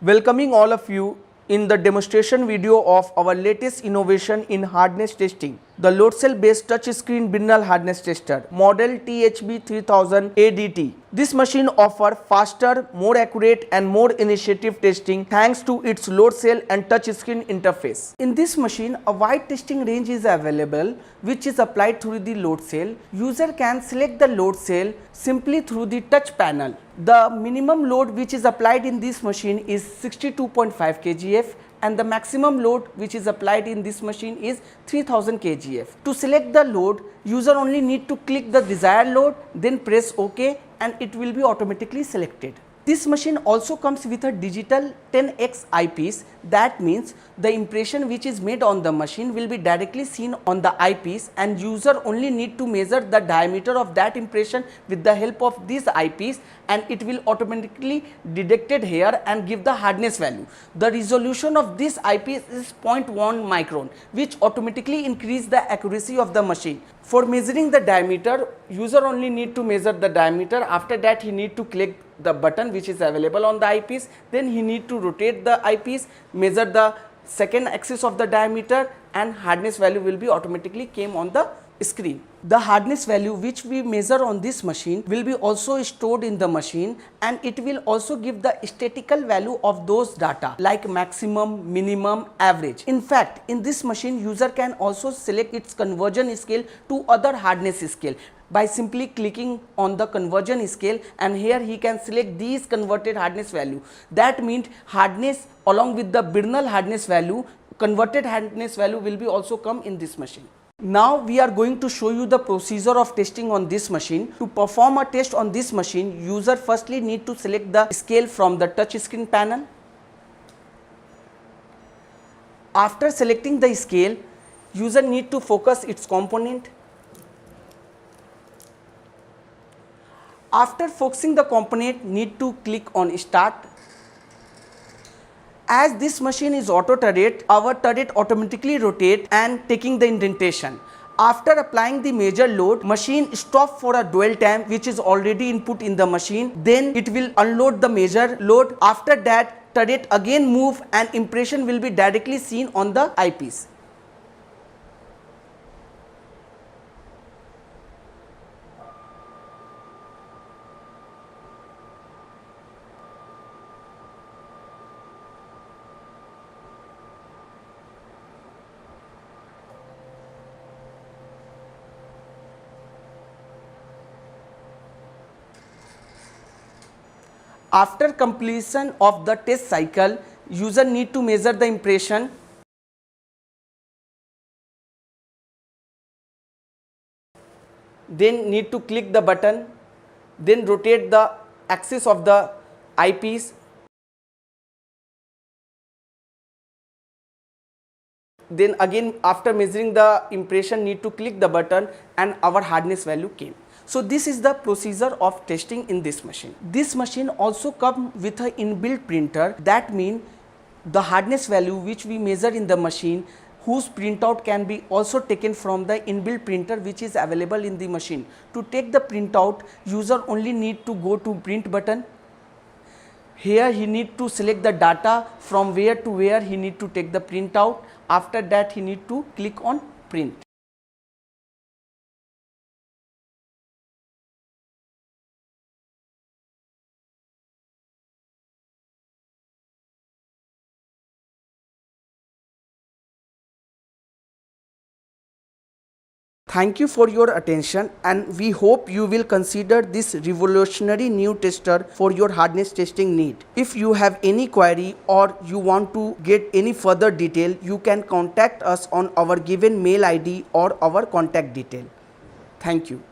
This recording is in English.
welcoming all of you in the demonstration video of our latest innovation in hardness testing, the load cell based touchscreen binaural hardness tester model THB 3000 ADT. This machine offers faster, more accurate and more initiative testing thanks to its load cell and touchscreen interface. In this machine, a wide testing range is available which is applied through the load cell. User can select the load cell simply through the touch panel. The minimum load which is applied in this machine is 62.5 kgf and the maximum load which is applied in this machine is 3000 kgf. To select the load, user only need to click the desired load, then press OK and it will be automatically selected. This machine also comes with a digital 10x eyepiece. That means the impression which is made on the machine will be directly seen on the eyepiece and user only need to measure the diameter of that impression with the help of this eyepiece and it will automatically detected here and give the hardness value. The resolution of this eyepiece is 0.1 micron which automatically increase the accuracy of the machine. For measuring the diameter, user only need to measure the diameter. After that he need to click the button which is available on the eyepiece, then he need to rotate the eyepiece, measure the second axis of the diameter and hardness value will be automatically came on the screen. The hardness value which we measure on this machine will be also stored in the machine and it will also give the statistical value of those data like maximum, minimum, average. In fact, in this machine user can also select its conversion scale to other hardness scale by simply clicking on the conversion scale and here he can select these converted hardness value. That means hardness along with the binaural hardness value, converted hardness value will be also come in this machine. Now we are going to show you the procedure of testing on this machine. To perform a test on this machine, user firstly need to select the scale from the touch screen panel. After selecting the scale, user need to focus its component. After focusing the component, need to click on start. As this machine is auto turret, our turret automatically rotate and taking the indentation. After applying the major load, machine stop for a dwell time which is already input in the machine. Then it will unload the major load. After that, turret again move and impression will be directly seen on the eyepiece. After completion of the test cycle, user need to measure the impression. Then need to click the button, then rotate the axis of the eyepiece. Then again after measuring the impression need to click the button and our hardness value came. So this is the procedure of testing in this machine. This machine also comes with an inbuilt printer. That means the hardness value which we measure in the machine, whose printout can be also taken from the inbuilt printer which is available in the machine. To take the printout, user only need to go to print button. Here he need to select the data from where to where he need to take the printout. After that he need to click on print. Thank you for your attention and we hope you will consider this revolutionary new tester for your hardness testing need. If you have any query or you want to get any further detail, you can contact us on our given mail ID or our contact detail. Thank you.